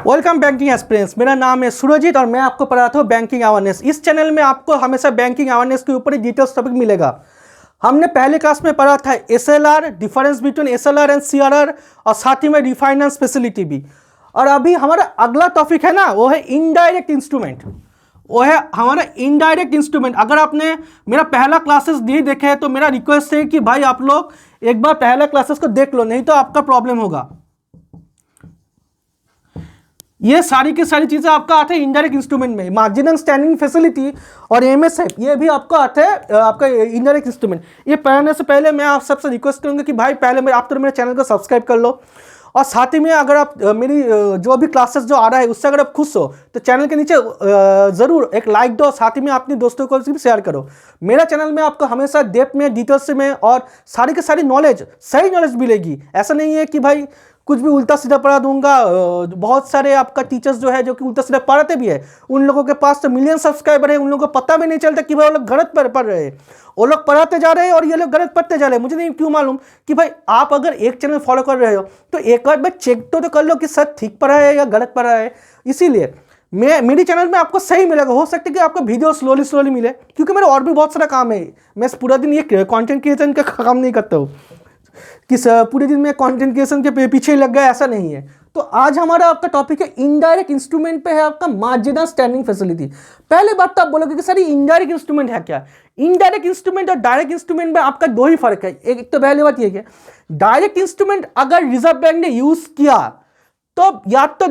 Welcome banking experience. मेरा नाम है सुरजीत और मैं आपको पढ़ाता हूँ बैंकिंग अवेयरनेस। इस चैनल में आपको हमेशा बैंकिंग अवेयरनेस के ऊपर ही डिटेल्स टॉपिक मिलेगा। हमने पहले क्लास में पढ़ा था SLR, difference between SLR and CRR, और साथ ही में रिफाइनेंस फैसिलिटी भी। और अभी हमारा अगला टॉपिक है ना, वो है इनडायरेक्ट इंस्ट्रूमेंट। वो है हमारा इनडायरेक्ट इंस्ट्रूमेंट। अगर आपने मेरा पहला क्लासेस नहीं देखे हैं तो मेरा रिक्वेस्ट है कि भाई आप लोग एक बार पहला क्लासेस को देख लो, नहीं तो आपका प्रॉब्लम होगा। ये सारी की सारी चीजें आपका आता है इनडायरेक्ट इंस्ट्रूमेंट में। मार्जिनल स्टैंडिंग फैसिलिटी और एमएसएफ ये भी आपको आता है आपका इनडायरेक्ट इंस्ट्रूमेंट। ये पढ़ने से पहले मैं आप सबसे रिक्वेस्ट करूंगा कि भाई पहले आप तो मेरे चैनल को सब्सक्राइब कर लो, और साथ ही में अगर आप मेरी जो भी क्लासेस जो आ रहा है उससे अगर आप खुश हो तो चैनल के नीचे ज़रूर एक लाइक दो, साथ ही में अपने दोस्तों को भी शेयर करो। मेरा चैनल में आपको हमेशा डेप्थ में, डिटेल्स में और सारी की सारी नॉलेज, सही नॉलेज मिलेगी। ऐसा नहीं है कि भाई कुछ भी उल्टा सीधा पढ़ा दूंगा। बहुत सारे आपका टीचर्स जो है जो कि उल्टा सीधा पढ़ाते भी है, उन लोगों के पास तो मिलियन सब्सक्राइबर है, उन लोगों को पता भी नहीं चलता कि भाई वो लोग गलत पढ़ रहे हैं। वो लोग पढ़ाते जा रहे हैं और ये लोग गलत पढ़ते जा रहे हैं। मुझे नहीं क्यों मालूम कि भाई आप अगर एक चैनल फॉलो कर रहे हो तो एक बार चेक तो कर लो कि सर ठीक पढ़ा है या गलत पढ़ा है। इसीलिए मेरी चैनल में आपको सही मिलेगा। हो सकता है कि आपको वीडियो स्लोली मिले, क्योंकि मेरा और भी बहुत सारा काम है। मैं पूरा दिन ये कंटेंट क्रिएशन का काम नहीं करता हूँ कि पूरे दिन में कंटेंट क्रिएशन के पीछे लग गया, ऐसा नहीं है। तो आज हमारा आपका टॉपिक है इनडायरेक्ट इंस्ट्रूमेंट पे है आपका मार्जिनल स्टैंडिंग फैसिलिटी। पहले बात तो आप बोलोगे कि सर इनडायरेक्ट इंस्ट्रूमेंट है क्या? इनडायरेक्ट इंस्ट्रूमेंट और डायरेक्ट इंस्ट्रूमेंट में आपका दो ही फर्क है। एक तो पहली बात ये है, डायरेक्ट इंस्ट्रूमेंट अगर रिजर्व बैंक ने यूज किया तो या तो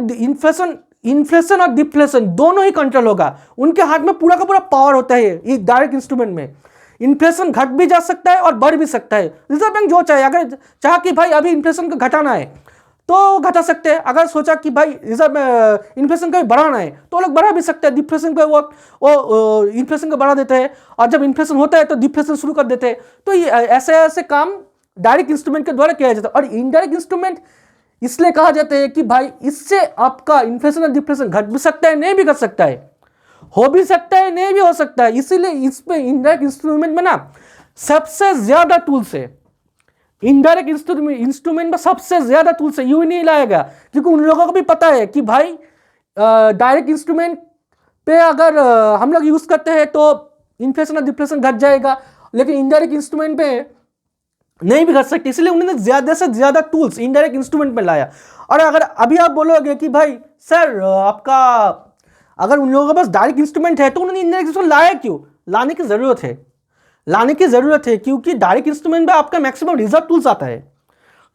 इन्फ्लेशन और डिफ्लेशन दोनों ही कंट्रोल होगा। उनके हाथ में पूरा का पूरा पावर होता है ये डायरेक्ट इंस्ट्रूमेंट में। इन्फ्लेशन घट भी जा सकता है और बढ़ भी सकता है। रिजर्व बैंक जो चाहे, अगर चाह कि भाई अभी इन्फ्लेशन को घटाना है तो घटा सकते हैं। अगर सोचा कि भाई रिजर्व इन्फ्लेशन को बढ़ाना है तो लोग बढ़ा भी सकते हैं। डिफ्लेशन को वो इन्फ्लेशन को बढ़ा देते हैं, और जब इन्फ्लेशन होता है तो डिफ्लेशन शुरू कर देते हैं। तो ये ऐसे काम डायरेक्ट इंस्ट्रूमेंट के द्वारा किया जाता है। और इनडायरेक्ट इंस्ट्रूमेंट इसलिए कहा जाता है कि भाई इससे आपका इन्फ्लेशन और डिफ्लेशन घट भी सकता है, नहीं भी घट सकता है, हो भी सकता है, नहीं भी हो सकता है। इसीलिए इस पे इनडायरेक्ट इंस्ट्रूमेंट में ना सबसे ज्यादा टूल्स है। इनडायरेक्ट इंस्ट्रूमेंट में सबसे ज्यादा टूल्स है, यूं नहीं लाएगा, क्योंकि उन लोगों को भी पता है कि भाई डायरेक्ट इंस्ट्रूमेंट पे अगर हम लोग यूज करते हैं तो इन्फ्लेशन और डिफ्लेशन घट जाएगा, लेकिन इनडायरेक्ट इंस्ट्रूमेंट पे नहीं भी घट सकते। इसलिए उन्होंने ज्यादा से ज्यादा टूल्स इनडायरेक्ट इंस्ट्रूमेंट में लाया। और अगर अभी आप बोलोगे कि भाई सर आपका अगर उन लोगों के पास डायरेक्ट इंस्ट्रूमेंट है तो उन्होंने इनडायरेक्ट इंस्ट्रूमेंट लाया क्यों? लाने की जरूरत है क्योंकि डायरेक्ट इंस्ट्रूमेंट पे आपका मैक्सिमम रिजर्व टूल्स आता है।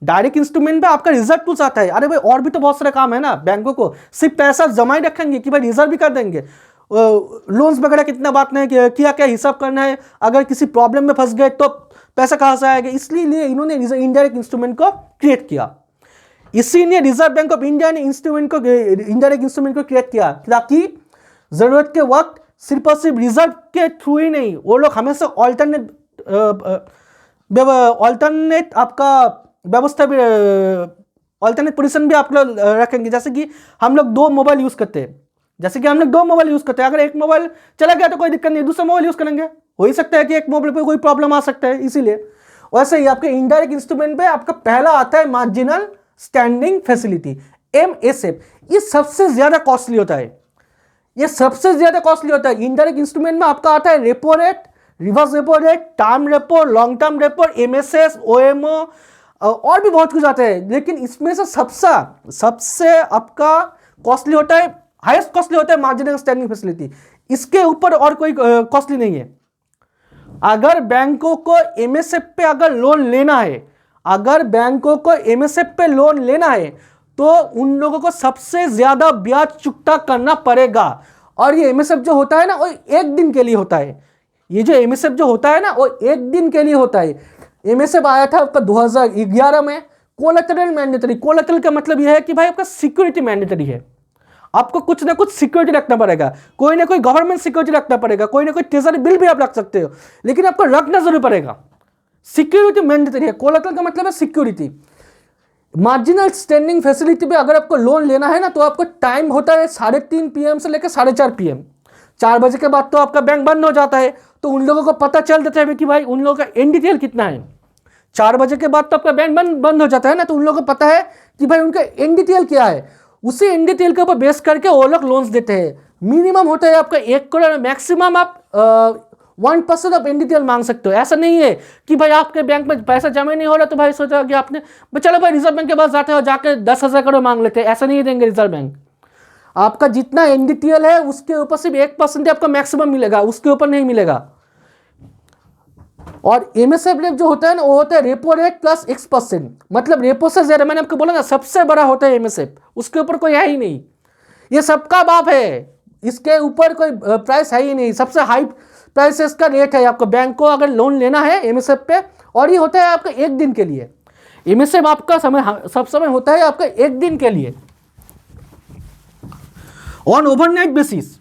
डायरेक्ट इंस्ट्रूमेंट पे आपका रिजर्व टूल्स आता है। अरे भाई और भी तो बहुत सारे काम है ना। बैंकों को सिर्फ पैसा जमा ही रखेंगे कि भाई रिजर्व भी कर देंगे? लोन्स वगैरह कितना बात नहीं किया, क्या हिसाब करना है, अगर किसी प्रॉब्लम में फंस गए तो पैसा कहाँ से आएगा। इसलिए इन्होंने इनडायरेक्ट इंस्ट्रूमेंट को क्रिएट किया। इसीलिए रिजर्व बैंक ऑफ इंडिया ने इनडायरेक्ट इंस्ट्रूमेंट को क्रिएट किया, ताकि जरूरत के वक्त सिर्फ और सिर्फ रिजर्व के थ्रू ही नहीं, वो लोग हमेशा ऑल्टरनेट आपका व्यवस्था भी, ऑल्टरनेट पोजीशन भी आप लोग रखेंगे। जैसे कि हम लोग दो मोबाइल यूज करते हैं, अगर एक मोबाइल चला गया तो कोई दिक्कत नहीं, दूसरा मोबाइल यूज करेंगे। हो ही सकता है कि एक मोबाइल पे कोई प्रॉब्लम आ सकता है। इसीलिए वैसे ही आपके इनडायरेक्ट इंस्ट्रूमेंट पे आपका पहला आता है मार्जिनल स्टैंडिंग फैसिलिटी, एमएसएफ। ये सबसे ज्यादा कॉस्टली होता है। इनडायरेक्ट इंस्ट्रूमेंट में आपका आता है repo rate, reverse repo rate, term repo, long term repo, MSS, OMO और भी बहुत कुछ आता है। लेकिन इसमें से सबसे आपका कॉस्टली होता है, हाईएस्ट कॉस्टली होता है मार्जिनल स्टैंडिंग फैसिलिटी। इसके ऊपर और कोई कॉस्टली नहीं है। अगर बैंकों को एमएसएफ पे अगर लोन लेना है तो उन लोगों को सबसे ज्यादा ब्याज चुकता करना पड़ेगा। और ये एमएसएफ जो होता है ना वो एक दिन के लिए होता है। एमएसएफ आया था आपका 2011 में। कोलैटरल मैंडेटरी, कोलैटरल का मतलब यह है कि भाई आपका सिक्योरिटी मैंडेटरी है। आपको कुछ ना कुछ सिक्योरिटी रखना पड़ेगा, कोई ना कोई गवर्नमेंट सिक्योरिटी रखना पड़ेगा, कोई ना कोई ट्रेजरी बिल भी आप रख सकते हो, लेकिन आपको रखना जरूर पड़ेगा। सिक्योरिटी मैंडेटरी है। कोलैटरल का मतलब है सिक्योरिटी। मार्जिनल स्टैंडिंग फैसिलिटी पे अगर आपको लोन लेना है ना तो आपको टाइम होता है 3:30 PM से लेकर 4:30 PM। 4 बजे के बाद तो आपका बैंक बंद हो जाता है, तो उन लोगों को पता चल जाता है कि भाई उन लोगों का एनडीटीएल कितना है। 4 बजे के बाद तो आपका बैंक बंद हो जाता है ना, तो उन लोगों को पता है कि भाई उनका एनडीटीएल क्या है। उसी एनडीटीएल के ऊपर बेस करके वो लोग लोन्स देते हैं। मिनिमम होता है आपका 1 करोड़, मैक्सिमम आप 1% ऑफ एनडीटीएल मांग सकते हो। ऐसा नहीं है कि भाई आपके बैंक में पैसा जमा नहीं हो रहा तो भाई सोचा कि आपने चलो भाई रिजर्व बैंक के पास जाते हो, जाके 10,000 करोड़ मांग लेते हैं, ऐसा नहीं देंगे रिजर्व बैंक। आपका जितना एनडीटीएल है उसके ऊपर सिर्फ 1% आपका मैक्सिमम मिलेगा, उसके ऊपर नहीं मिलेगा। और एमएसएफ रेट जो होता है ना, वो होता है रेपो रेट प्लस X%, मतलब रेपो से ज्यादा। मैंने आपको बोला ना सबसे बड़ा होता है एमएसएफ, उसके ऊपर कोई है ही नहीं, ये सबका बाप है, इसके ऊपर कोई प्राइस है ही नहीं। सबसे हाई प्राइस इसका रेट है आपको बैंक को अगर लोन लेना है एमएसएफ पे, और ये होता है आपका 1 दिन के लिए। एमएसएफ आपका समय सब समय होता है आपका 1 दिन के लिए ऑन ओवरनाइट बेसिस।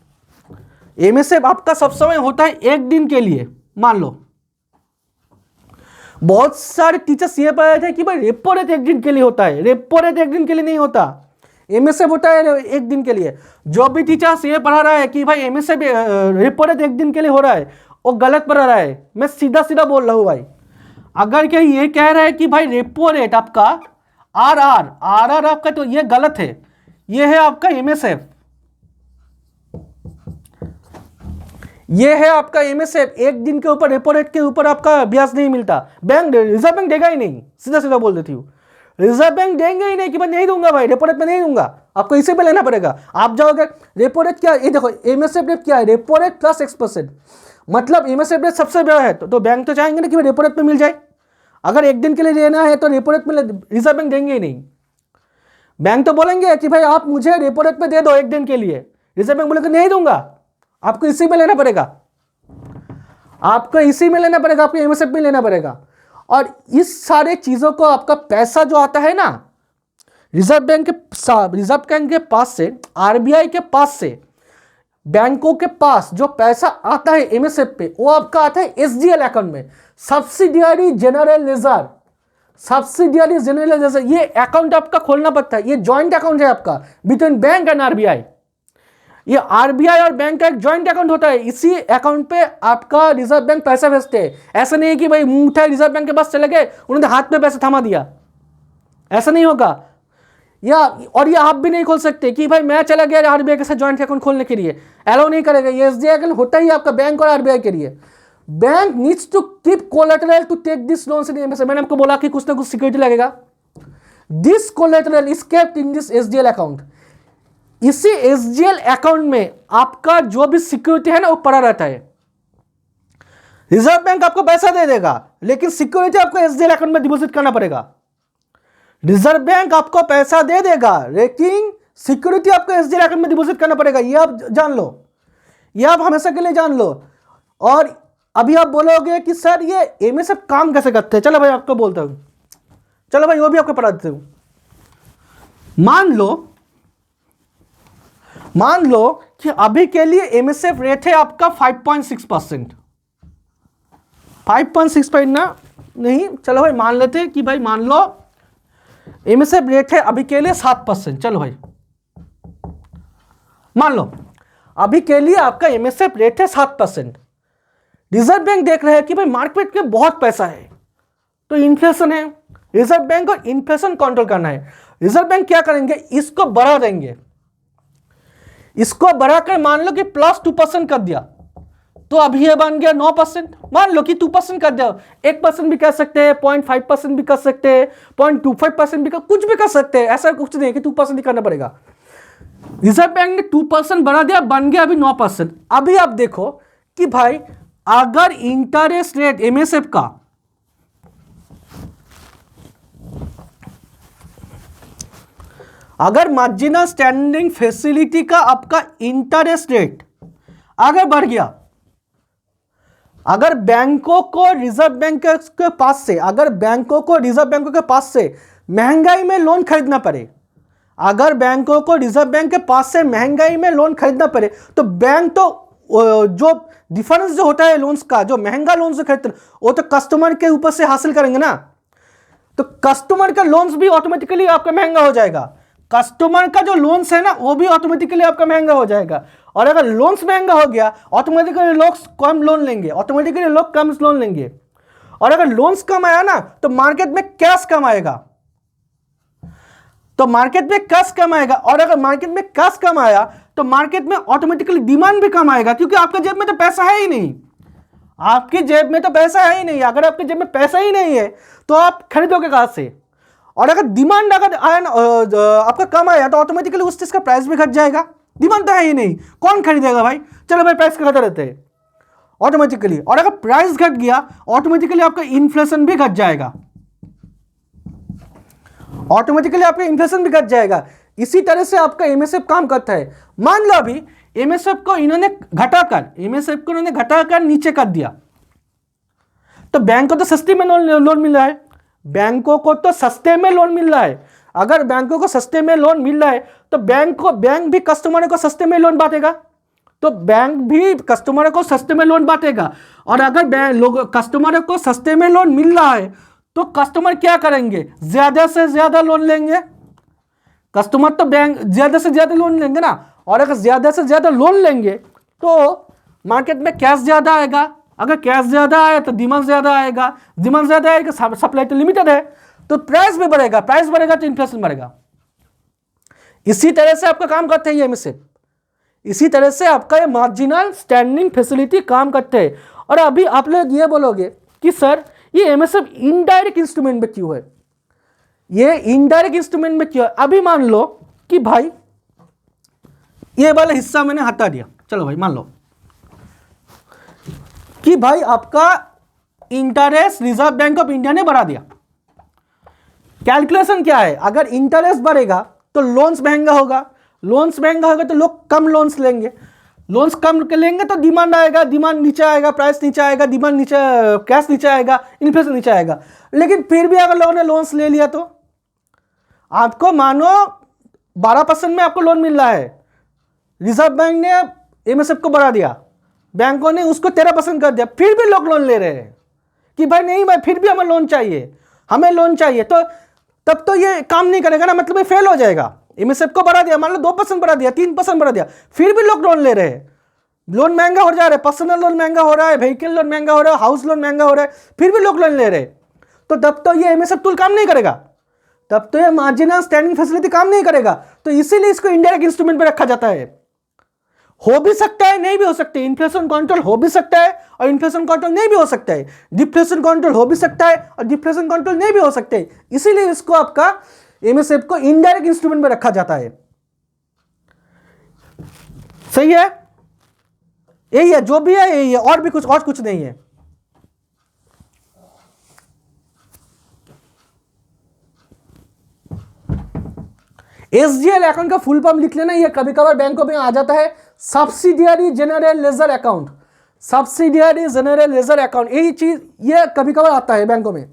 एमएसएफ आपका सब समय होता है 1 दिन के लिए। मान लो बहुत सारे टीचर्स ये पढ़ रहे थे कि भाई रेपो रेट 1 दिन के लिए होता है, रेपो रेट 1 दिन के लिए नहीं होता, एमएसएफ होता है 1 दिन के लिए। जो भी टीचर्स ये पढ़ा रहा है कि भाई एमएसएफ रेपो रेट 1 दिन के लिए हो रहा है, वो गलत पढ़ा रहा है। मैं सीधा सीधा बोल रहा हूँ भाई, अगर क्या ये कह रहा है कि भाई रेपो रेट आपका आर आपका, तो ये गलत है। ये है आपका एमएसएफ, ये है आपका एमएसएफ। 1 दिन के ऊपर रेपो रेट के ऊपर आपका ब्याज नहीं मिलता, बैंक रिजर्व बैंक देगा ही नहीं। सीधा सीधा बोल देती हूँ, रिजर्व बैंक देंगे ही नहीं कि मैं नहीं दूंगा भाई, रेपो रेट में नहीं दूंगा, आपको इसी पे लेना पड़ेगा। आप जाओगे रेपो रेट क्या है, ये देखो एमएसएफ रेट क्या है, रेपो रेट प्लस X%, मतलब एमएसएफ रेट सबसे बड़ा है। तो बैंक तो चाहेंगे ना कि रेपो रेट पे मिल जाए। अगर 1 दिन के लिए लेना है तो रेपो रेट में रिजर्व बैंक देंगे ही नहीं। बैंक तो बोलेंगे कि भाई आप मुझे रेपो रेट पे दे दो 1 दिन के लिए, रिजर्व बैंक बोलेंगे नहीं दूंगा, आपको इसी में लेना पड़ेगा, आपको इसी में लेना पड़ेगा, आपको एमएसएफ में लेना पड़ेगा। और इस सारे चीजों को आपका पैसा जो आता है ना रिजर्व बैंक के पास से, आरबीआई के पास से, बैंकों के पास जो पैसा आता है एमएसएफ पे, वो आपका आता है एसजीएल अकाउंट में, subsidiary general reserve. Subsidiary general reserve, ये अकाउंट आपका खोलना पड़ता है। ये जॉइंट अकाउंट है आपका बिटवीन बैंक एंड आरबीआई। ये आरबीआई और बैंक का एक जॉइंट अकाउंट होता है, इसी अकाउंट पे आपका रिजर्व बैंक पैसा भेजते हैं। ऐसा नहीं है कि भाई मुंह उठाए रिजर्व बैंक के पास चले गए, उन्होंने हाथ में पैसा थमा दिया, ऐसा नहीं होगा। और ये आप भी नहीं खोल सकते कि भाई मैं चला गया आरबीआई के साथ जॉइंट अकाउंट खोलने के लिए, अलाउ नहीं करेगा। ये एसजीआई अकाउंट होता ही आपका बैंक और आरबीआई के लिए। Bank needs to keep collateral to take this loans in MSF. मैंने आपको बोला कि कुछ ना कुछ सिक्योरिटी लगेगा। This collateral is kept in this SGL account. इसी एसजीएल अकाउंट में आपका जो भी सिक्योरिटी है ना वो पड़ा रहता है। रिजर्व बैंक आपको पैसा दे देगा, लेकिन सिक्योरिटी आपको एसजीएल अकाउंट में डिपॉजिट करना पड़ेगा। रिजर्व बैंक आपको पैसा दे देगा, लेकिन सिक्योरिटी आपको एसजीएल अकाउंट में डिपॉजिट करना पड़ेगा। ये आप जान लो, ये आप हमेशा के लिए जान लो। और अभी आप बोलोगे कि सर ये एमएसएफ काम कैसे करते हैं, चलो भाई आपको बोलता हूं, चलो भाई वो भी आपको पढ़ा देता हूं। मान लो कि अभी के लिए एमएसएफ रेट है आपका 5.6%। 5.6% ना, नहीं चलो भाई मान लेते कि भाई मान लो एमएसएफ रेट है अभी के लिए 7%। चलो भाई मान लो अभी के लिए आपका एमएसएफ रेट है 7%। रिजर्व बैंक देख रहे हैं कि भाई मार्केट में बहुत पैसा है, तो इन्फ्लेशन है, रिजर्व बैंक को इन्फ्लेशन कंट्रोल करना है। रिजर्व बैंक क्या करेंगे, इसको बढ़ा देंगे। इसको बढ़ाकर मान लो कि +2% कर दिया, तो अभी ये बन गया 9%। मान लो कि 2% कर दिया, 1% भी कर सकते हैं, 0.5% भी कर सकते हैं, 0.25% भी कर, कुछ भी कर सकते हैं। ऐसा कुछ नहीं है कि 2% ही करना पड़ेगा। रिजर्व बैंक ने 2% बढ़ा दिया, बन गया अभी 9%। अभी आप देखो कि भाई अगर इंटरेस्ट रेट एमएसएफ का अगर मार्जिनल स्टैंडिंग फैसिलिटी का आपका इंटरेस्ट रेट अगर बढ़ गया, अगर बैंकों को रिजर्व बैंक के पास से, अगर बैंकों को रिजर्व बैंकों के पास से महंगाई में लोन खरीदना पड़े, अगर बैंकों को रिजर्व बैंक के पास से महंगाई में लोन खरीदना पड़े, तो बैंक तो जो डिफरेंस जो होता है लोन्स का, जो महंगा लोन जो खरीदते हैं, वो तो कस्टमर के ऊपर से हासिल करेंगे ना। तो कस्टमर का लोन्स भी ऑटोमेटिकली आपका महंगा हो जाएगा। कस्टमर का जो लोन्स है ना वो भी ऑटोमेटिकली आपका महंगा हो जाएगा। और अगर लोन्स महंगा हो गया, ऑटोमेटिकली लोग कम लोन लेंगे, ऑटोमेटिकली लोग कम लोन लेंगे। और अगर लोन्स कम आया ना तो मार्केट में कैश कम आएगा। तो मार्केट में कैश कम आएगा, और अगर मार्केट में कैश कम आया तो मार्केट में ऑटोमेटिकली डिमांड भी कम आएगा, क्योंकि आपके जेब में तो पैसा है ही नहीं, आपकी जेब में तो पैसा है ही नहीं। अगर आपके जेब में पैसा ही नहीं है तो आप खरीदोगे कहां से? और अगर डिमांड अगर आया आपका कम आया तो ऑटोमेटिकली उस चीज का प्राइस भी घट जाएगा। डिमांड तो है ही नहीं, कौन खरीदेगा भाई? चलो भाई प्राइस घटा रहते हैं ऑटोमेटिकली, और अगर प्राइस घट गया ऑटोमेटिकली आपका इन्फ्लेशन भी घट जाएगा, ऑटोमेटिकली आपका इन्फ्लेशन भी घट जाएगा। इसी तरह से आपका एमएसएफ काम करता है। मान लो अभी एमएसएफ को इन्होंने घटाकर नीचे कर दिया, तो बैंक को तो सस्ते में लोन मिल रहा है, बैंकों को तो सस्ते में लोन मिल रहा है। अगर बैंकों को सस्ते में लोन मिल रहा है तो बैंक भी कस्टमरों को सस्ते में लोन बांटेगा, तो बैंक भी कस्टमरों को सस्ते में लोन बांटेगा। और अगर कस्टमरों को सस्ते में लोन मिल रहा है तो कस्टमर क्या करेंगे? ज्यादा से ज्यादा लोन लेंगे। कस्टमर तो बैंक ज्यादा से ज्यादा लोन लेंगे ना, और अगर ज्यादा से ज्यादा लोन लेंगे तो मार्केट में कैश ज्यादा आएगा। अगर कैश ज्यादा आया तो डिमांड ज्यादा आएगा, डिमांड ज्यादा आएगा, सप्लाई तो लिमिटेड है, तो प्राइस भी बढ़ेगा, प्राइस बढ़ेगा तो इन्फ्लेशन बढ़ेगा। इसी तरह से आपका काम करते हैं ये एमएसएफ, इसी तरह से आपका ये मार्जिनल स्टैंडिंग फैसिलिटी काम करते हैं। और अभी आप लोग ये बोलोगे कि सर ये एमएसएफ इनडायरेक्ट इंस्ट्रूमेंट में क्यों है? ये इनडायरेक्ट इंस्ट्रूमेंट में क्यों है? अभी मान लो कि भाई ये वाला हिस्सा मैंने हटा दिया, चलो भाई मान लो कि भाई आपका interest reserve bank of India ने बढ़ा दिया। कैलकुलेशन क्या है? अगर इंटरेस्ट बढ़ेगा तो लोन्स महंगा होगा, लोन्स महंगा होगा तो लोग कम लोन्स लेंगे, लोन्स कम लेंगे तो डिमांड आएगा, डिमांड नीचे आएगा, प्राइस नीचे आएगा, डिमांड नीचे, कैश नीचे आएगा, इन्फ्लेशन नीचे आएगा। लेकिन फिर भी अगर लोगों ने लोन्स ले लिया तो आपको मानो 12% में आपको लोन मिल रहा है, रिजर्व बैंक ने एमएसएफ को बढ़ा दिया, बैंकों ने उसको 13% कर दिया, फिर भी लोग लोन ले रहे हैं कि भाई नहीं भाई फिर भी हमें लोन चाहिए, हमें लोन चाहिए, तो तब तो ये काम नहीं करेगा ना, मतलब ये फेल हो जाएगा। एमएसएफ को बढ़ा दिया, मान लो 2% बढ़ा दिया, 3% बढ़ा दिया, फिर भी लोग लोन ले रहे हैं, लोन महंगा हो जा रहा है, पर्सनल लोन महंगा हो रहा है, व्हीकल लोन महंगा हो रहा है, हाउस लोन महंगा हो रहा है, फिर भी लोग लोन ले रहे हैं, तो तब तो ये एमएसएफ टूल काम नहीं करेगा, तब तो ये मार्जिनल स्टैंडिंग फैसिलिटी काम नहीं करेगा। तो इसीलिए इसको इनडायरेक्ट इंस्ट्रूमेंट पे रखा जाता है। हो भी सकता है, नहीं भी हो सकता है, इन्फ्लेशन कंट्रोल हो भी सकता है और इन्फ्लेशन कंट्रोल नहीं भी हो सकता है, डिफ्लेशन कंट्रोल हो भी सकता है और डिफ्लेशन कंट्रोल नहीं भी हो सकता है। इसीलिए इसको आपका एमएसएफ को इनडायरेक्ट इंस्ट्रूमेंट में रखा जाता है। सही है, यही है, जो भी है यही है, और भी कुछ नहीं है। एसजीएल अकाउंट का फुल फॉर्म लिख लेना, ये कभी कभार बैंकों में आ जाता है, subsidiary general ledger account, subsidiary general ledger account, यही चीज ये कभी कभार आता है बैंकों में।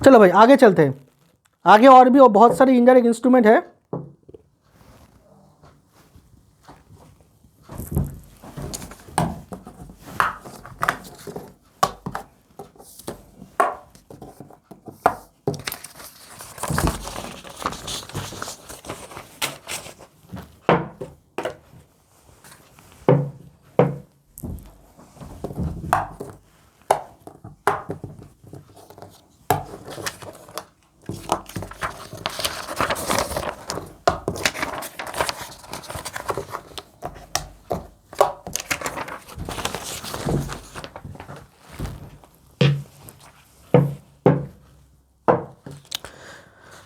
चलो भाई आगे चलते हैं, आगे और भी बहुत सारे इनडायरेक्ट इंस्ट्रूमेंट है।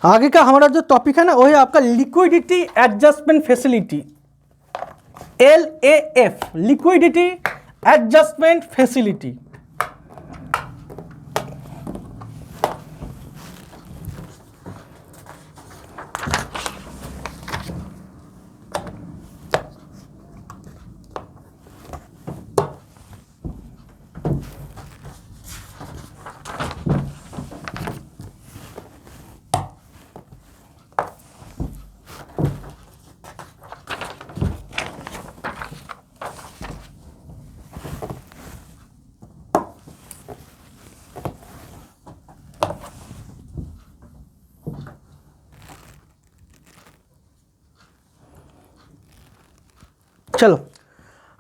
आगे का हमारा जो टॉपिक है ना वो है आपका liquidity adjustment facility, LAF, liquidity adjustment facility. चलो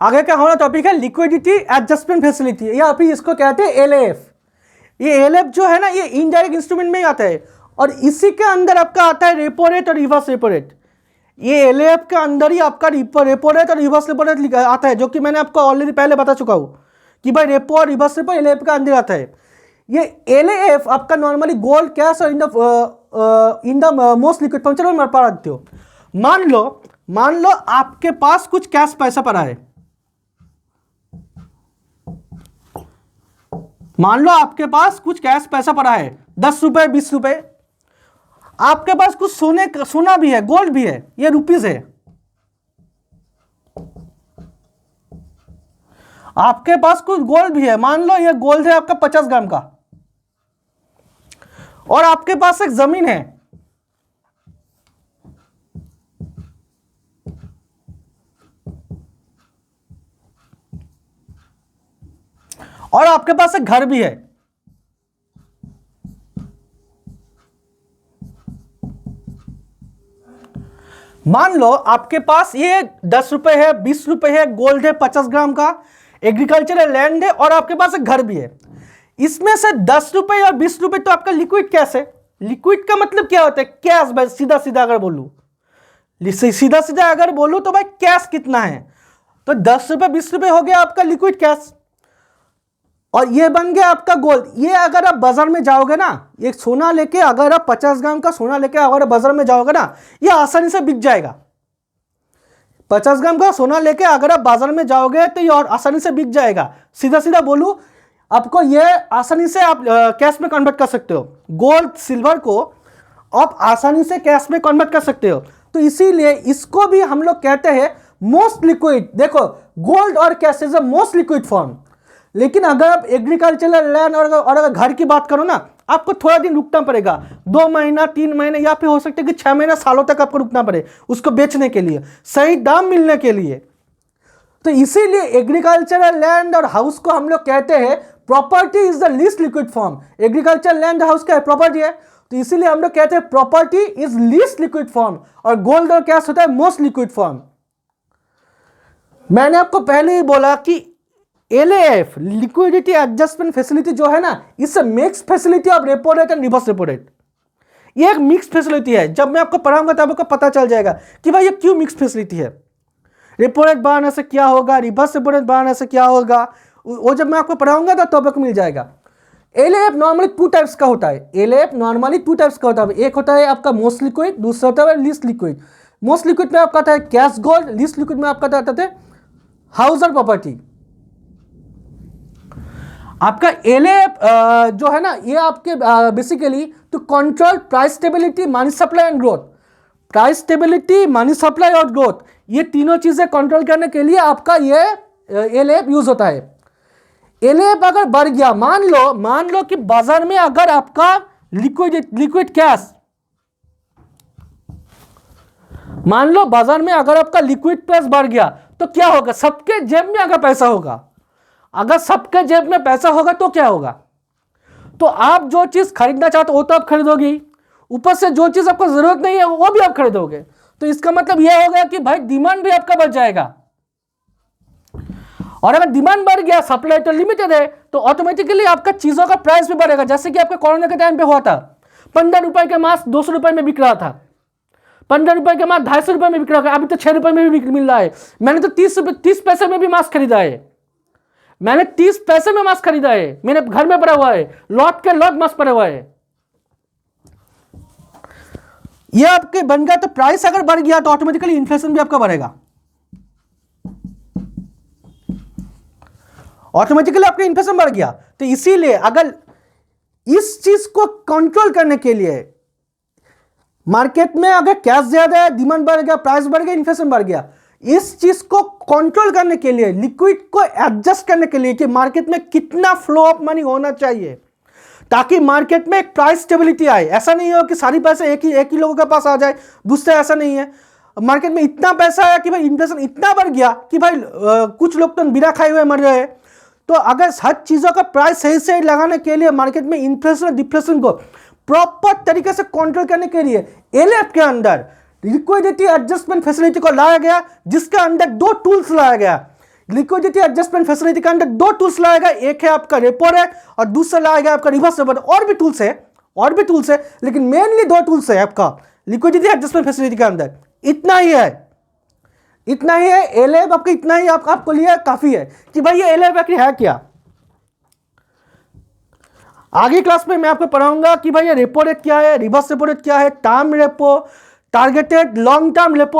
आगे का हमारा टॉपिक है लिक्विडिटी एडजस्टमेंट फैसिलिटी, या फिर इसको कहते हैं एलएएफ। ये एलएएफ जो है ना, ये इनडायरेक्ट इंस्ट्रूमेंट में ही आता है और इसी के अंदर आपका आता है रेपो रेट और रिवर्स रेपो रेट। ये एलएएफ के अंदर ही आपका रेपो रेट और रिवर्स रेपो रेट आता है, जो कि मैंने आपको ऑलरेडी पहले बता चुका हूँ कि भाई रेपो और रिवर्स रेपो एलएएफ का अंदर आता है। ये एलएएफ आपका नॉर्मली गोल्ड, कैश और in the most liquid function में पढ़ा देते हो। मान लो आपके पास कुछ कैश पैसा पड़ा है, मान लो आपके पास कुछ कैश पैसा पड़ा है 10 रुपए 20 रुपए, आपके पास कुछ सोना भी है, गोल्ड भी है, ये रुपीज है। आपके पास कुछ गोल्ड भी है, मान लो ये गोल्ड है आपका 50 ग्राम का, और आपके पास एक जमीन है, और आपके पास एक घर भी है। मान लो आपके पास ये 10 रुपए है, 20 रुपए है, गोल्ड है 50 ग्राम का, एग्रीकल्चरल लैंड है, और आपके पास एक घर भी है। इसमें से 10 रुपए और 20 रुपए तो आपका लिक्विड कैश है। लिक्विड का मतलब क्या होता है? कैश। भाई सीधा सीधा अगर बोलूं तो भाई कैश कितना है, तो 10 रुपए 20 रुपए हो गया आपका लिक्विड कैश, और ये बन गया आपका गोल्ड। ये अगर आप बाजार में जाओगे ना, ये सोना लेके, अगर आप 50 ग्राम का सोना लेके अगर बाजार में जाओगे ना, ये आसानी से बिक जाएगा। 50 ग्राम का सोना लेके अगर आप बाजार में जाओगे तो ये और आसानी से बिक जाएगा। सीधा सीधा बोलूं आपको, ये आसानी से आप कैश में कन्वर्ट कर सकते हो। गोल्ड सिल्वर को आप आसानी से कैश में कन्वर्ट कर सकते हो, तो इसीलिए इसको भी हम लोग कहते हैं मोस्ट लिक्विड। देखो, गोल्ड और cash is a most liquid form. लेकिन अगर आप एग्रीकल्चरल लैंड और अगर घर की बात करो ना, आपको थोड़ा दिन रुकना पड़ेगा, 2 महीना 3 महीने, या फिर हो सकता है कि 6 महीना सालों तक आपको रुकना पड़े उसको बेचने के लिए, सही दाम मिलने के लिए। तो इसीलिए एग्रीकल्चरल लैंड और हाउस को हम लोग कहते हैं property is the least liquid form. Agricultural land house क्या है? प्रॉपर्टी है, तो इसीलिए हम लोग कहते हैं property is least liquid form, और गोल्ड और कैश होता है मोस्ट लिक्विड फॉर्म। मैंने आपको पहले ही बोला कि एलएएफ लिक्विडिटी एडजस्टमेंट फैसिलिटी जो है ना, it's a mix facility of repo rate and reverse repo rate. ये एक मिक्स फैसिलिटी है। जब मैं आपको पढ़ाऊंगा तब आपको पता चल जाएगा कि भाई ये क्यों मिक्स फैसिलिटी है। रेपो रेट बढ़ाने से क्या होगा, रिवर्स रेपो रेट बढ़ाने से क्या होगा, वो जब मैं आपको पढ़ाऊंगा तब आपको मिल जाएगा। एलएएफ नॉर्मली 2 टाइप्स का होता है। एलएएफ नॉर्मली 2 टाइप्स का होता है। एक होता है आपका मोस्ट लिक्विड, दूसरा होता है लीस्ट लिक्विड। मोस्ट लिक्विड में आपका आता है कैश गोल्ड, लीस्ट लिक्विड में आपका आता है हाउस और प्रॉपर्टी। आपका एलएएफ जो है ना, ये आपके basically to control price stability, money supply and growth. Price stability, money supply और ग्रोथ, ये तीनों चीजें कंट्रोल करने के लिए आपका ये एलएएफ यूज होता है। एलएएफ अगर बढ़ गया, मान लो कि बाजार में अगर आपका लिक्विड कैश, मान लो बाजार में अगर आपका लिक्विड कैश बढ़ गया तो क्या होगा? सबके जेब में अगर पैसा होगा, अगर सबके जेब में पैसा होगा तो क्या होगा? तो आप जो चीज खरीदना चाहते हो वो तो आप खरीदोगे, ऊपर से जो चीज आपको जरूरत नहीं है वो भी आप खरीदोगे। तो इसका मतलब यह हो गया कि भाई डिमांड भी आपका बढ़ जाएगा, और अगर डिमांड बढ़ गया, सप्लाई तो लिमिटेड है, तो ऑटोमेटिकली आपका चीजों का प्राइस भी बढ़ेगा। जैसे कि आपका कोरोना के टाइम पे हुआ था, 15 रुपए का मास्क 200 रुपए में बिक रहा था, 15 रुपए का मास्क 250 रुपए में बिक रहा था, अभी तो 6 रुपए में भी मिल रहा है। मैंने तो 30 पैसे में भी मास्क खरीदा है, मैंने 30 पैसे में मास्क खरीदा है, मेरे घर में पड़ा हुआ है, लॉट के लॉट मास्क पड़ा हुआ है। ये आपके बन गया, तो प्राइस अगर बढ़ गया तो ऑटोमेटिकली इन्फ्लेशन भी आपका बढ़ेगा, ऑटोमेटिकली आपका इन्फ्लेशन बढ़ गया। तो इसीलिए अगर इस चीज को कंट्रोल करने के लिए मार्केट में अगर कैश ज्यादा है, डिमांड बढ़ गया, प्राइस बढ़ गया, इन्फ्लेशन बढ़ गया, इस चीज को कंट्रोल करने के लिए, लिक्विड को एडजस्ट करने के लिए कि मार्केट में कितना फ्लो ऑफ मनी होना चाहिए, ताकि मार्केट में एक प्राइस स्टेबिलिटी आए। ऐसा नहीं हो कि सारी पैसे एक ही लोगों के पास आ जाए, दूसरा ऐसा नहीं है। मार्केट में इतना पैसा आया कि भाई इन्फ्लेशन इतना बढ़ गया कि भाई कुछ लोग तो बिना खाए हुए मर रहे हैं। तो अगर हर चीज़ों का प्राइस सही से लगाने के लिए, मार्केट में इन्फ्लेशन और डिफ्लेशन को प्रॉपर तरीके से कंट्रोल करने के लिए एलएएफ के अंदर लिक्विडिटी एडजस्टमेंट फैसिलिटी को लाया गया, जिसके अंदर दो टूल्स लाया गया। लिक्विडिटी एडजस्टमेंट फैसिलिटी के अंदर दो टूल्स लाया गया, एक है आपका रेपो रेट और दूसरा लाया गया आपका रिवर्स रेपो रेट। और भी टूल्स है, लेकिन मेनली दो टूल्स है आपका लिक्विडिटी एडजस्टमेंट फैसिलिटी के अंदर। इतना ही है एलएफ आपका, इतना ही आपको लिया काफी है कि भाई ये एलएफ है क्या। आगे क्लास में मैं आपको पढ़ाऊंगा कि भाई ये रेपो रेट क्या है, रिवर्स रेपो रेट क्या है, term repo, targeted long term repo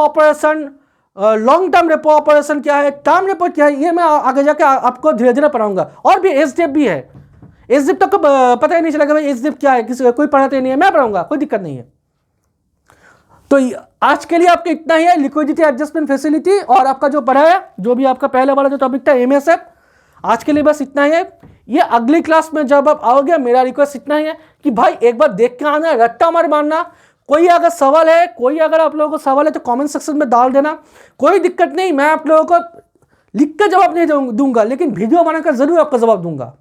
operation क्या है, टर्म रेपो क्या है, ये मैं आगे जाके आपको धीरे धीरे पढ़ाऊंगा। और भी एसडीएफ भी है, एसडीएफ तक पता ही नहीं चलेगा भाई एसडीएफ क्या है, किसी कोई पढ़ाते नहीं है, मैं पढ़ाऊंगा, कोई दिक्कत नहीं है। तो आज के लिए आपका इतना ही है, लिक्विडिटी एडजस्टमेंट फैसिलिटी और आपका जो पढ़ा है, जो भी आपका पहले वाला जो टॉपिक था एमएसएफ, आज के लिए बस इतना ही है। ये अगली क्लास में जब आप आओगे, मेरा रिक्वेस्ट इतना ही है कि भाई एक बार देख के आना, रट्टा मत मारना। कोई अगर सवाल है, अगर आप लोगों को सवाल है तो कमेंट सेक्शन में डाल देना, कोई दिक्कत नहीं, मैं आप लोगों को लिख कर जवाब नहीं दूंगा, लेकिन वीडियो बनाकर जरूर आपको जवाब दूंगा,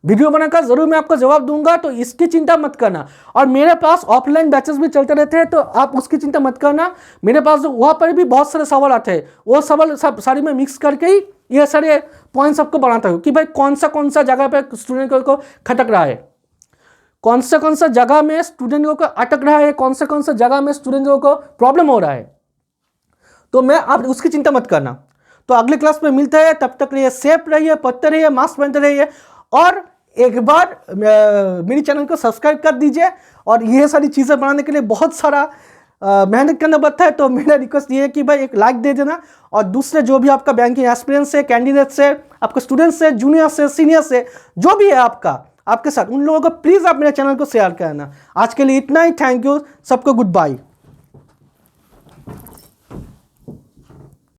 मैं आपको जवाब दूंगा, तो इसकी चिंता मत करना। और मेरे पास ऑफलाइन बैचेस भी चलते रहते हैं, तो आप उसकी चिंता मत करना। मेरे पास वहाँ पर भी बहुत सारे सवाल आते हैं, वो सवाल सब सारी में मिक्स करके ही ये सारे पॉइंट्स आपको बनाता हूँ कि भाई कौन सा जगह पे स्टूडेंट को खटक रहा है, कौन सा जगह में स्टूडेंट को अटक रहा है, कौन सा जगह में स्टूडेंट को प्रॉब्लम हो रहा है। तो मैं आप उसकी चिंता मत करना। तो अगले क्लास में मिलते हैं, तब तक रहिए सेफ रहिए, पढ़ते रहिए, मास्क पहनते रहिए, और एक बार मेरी चैनल को सब्सक्राइब कर दीजिए। और ये सारी चीज़ें बनाने के लिए बहुत सारा मेहनत करना पड़ता है, तो मेरा रिक्वेस्ट ये है कि भाई एक लाइक दे देना। और दूसरे जो भी आपका बैंकिंग एस्पिरेंट्स है, कैंडिडेट्स है, आपके स्टूडेंट्स है, जूनियर्स है, सीनियर्स है, जो भी है आपके साथ, उन लोगों को प्लीज़ आप मेरे चैनल को शेयर करना। आज के लिए इतना ही, थैंक यू सबको, गुड बाय।